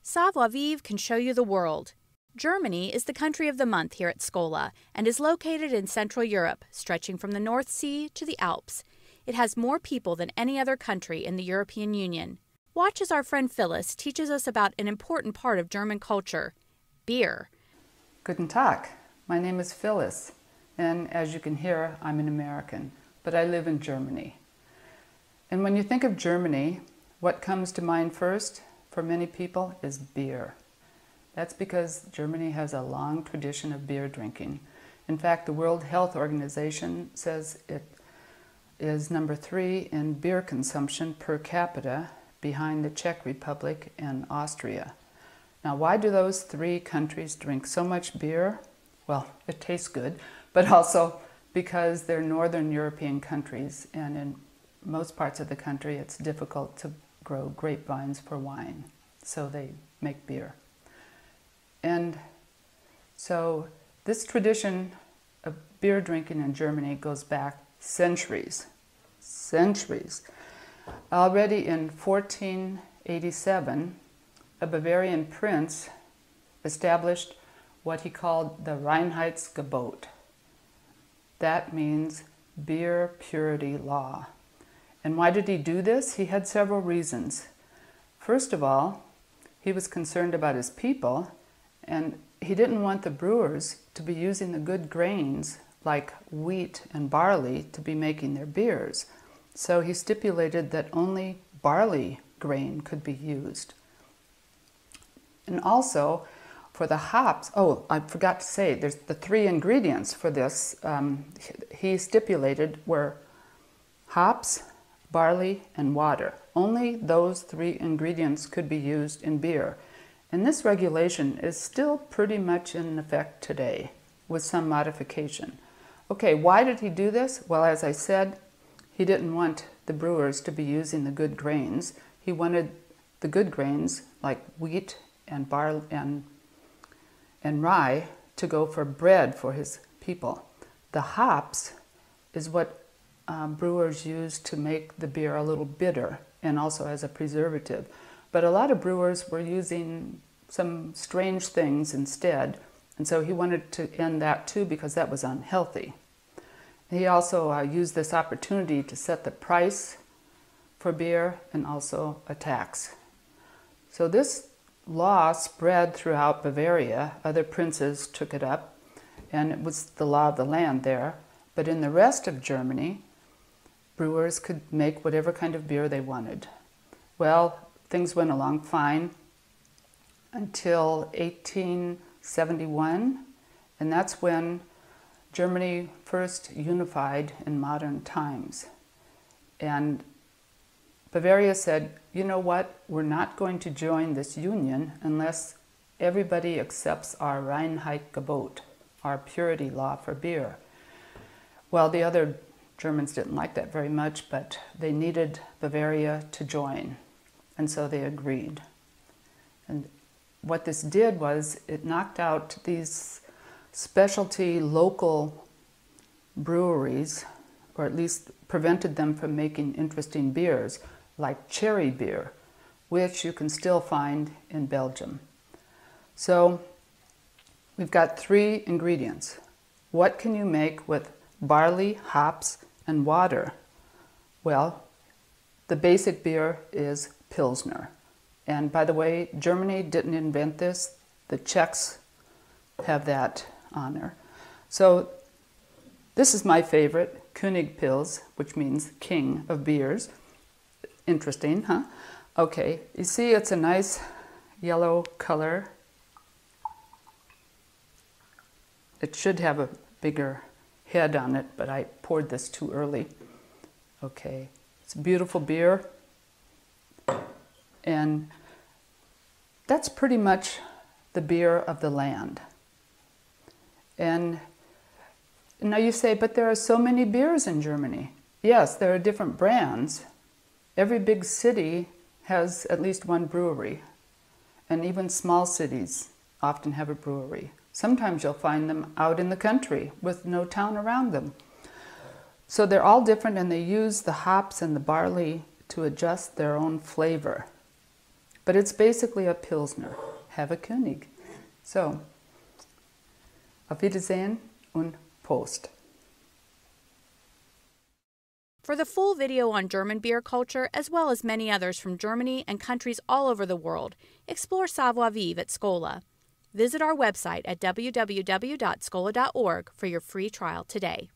Savoir-Vivre can show you the world. Germany is the country of the month here at SCOLA and is located in Central Europe, stretching from the North Sea to the Alps. It has more people than any other country in the European Union. Watch as our friend Phyllis teaches us about an important part of German culture, beer. Guten Tag. My name is Phyllis, and as you can hear, I'm an American, but I live in Germany. And when you think of Germany, what comes to mind first for many people is beer. That's because Germany has a long tradition of beer drinking. In fact, the World Health Organization says it is number 3 in beer consumption per capita, behind the Czech Republic and Austria. Now, why do those 3 countries drink so much beer? Well, it tastes good, but also because they're Northern European countries, and in most parts of the country it's difficult to grow grapevines for wine, so they make beer. And so this tradition of beer drinking in Germany goes back centuries. Already in 1487, a Bavarian prince established what he called the Reinheitsgebot. That means beer purity law. And why did he do this? He had several reasons. First of all, he was concerned about his people, and he didn't want the brewers to be using the good grains like wheat and barley to be making their beers. So he stipulated that only barley grain could be used. And also, for the hops, oh, I forgot to say, there's the 3 ingredients for this he stipulated were hops, barley, and water. Only those 3 ingredients could be used in beer. And this regulation is still pretty much in effect today, with some modification. Okay, why did he do this? Well, as I said, he didn't want the brewers to be using the good grains. He wanted the good grains, like wheat and barley and rye, to go for bread for his people. The hops is what brewers use to make the beer a little bitter, and also as a preservative. But a lot of brewers were using some strange things instead, and so he wanted to end that too, because that was unhealthy. He also used this opportunity to set the price for beer and also a tax. So this law spread throughout Bavaria. Other princes took it up, and it was the law of the land there. But in the rest of Germany, brewers could make whatever kind of beer they wanted. Well, things went along fine until 1871, and that's when Germany first unified in modern times. And Bavaria said, you know what, we're not going to join this union unless everybody accepts our Reinheitsgebot, our purity law for beer. Well, the other Germans didn't like that very much, but they needed Bavaria to join, and so they agreed. And what this did was it knocked out these specialty local breweries, or at least prevented them from making interesting beers, like cherry beer, which you can still find in Belgium. So we've got 3 ingredients. What can you make with barley, hops, and water? Well, the basic beer is Pilsner. And by the way, Germany didn't invent this. The Czechs have that honor. So this is my favorite, König Pils, which means king of beers. Interesting, huh? Okay, you see it's a nice yellow color. It should have a bigger head on it, but I poured this too early. Okay, it's a beautiful beer. And that's pretty much the beer of the land. And now you say, but there are so many beers in Germany. Yes, there are different brands. Every big city has at least one brewery. And even small cities often have a brewery. Sometimes you'll find them out in the country with no town around them. So they're all different, and they use the hops and the barley to adjust their own flavor. But it's basically a Pilsner. Have a König. So, auf Wiedersehen und Prost. For the full video on German beer culture, as well as many others from Germany and countries all over the world, explore Savoir-Vivre at SCOLA. Visit our website at www.scola.org for your free trial today.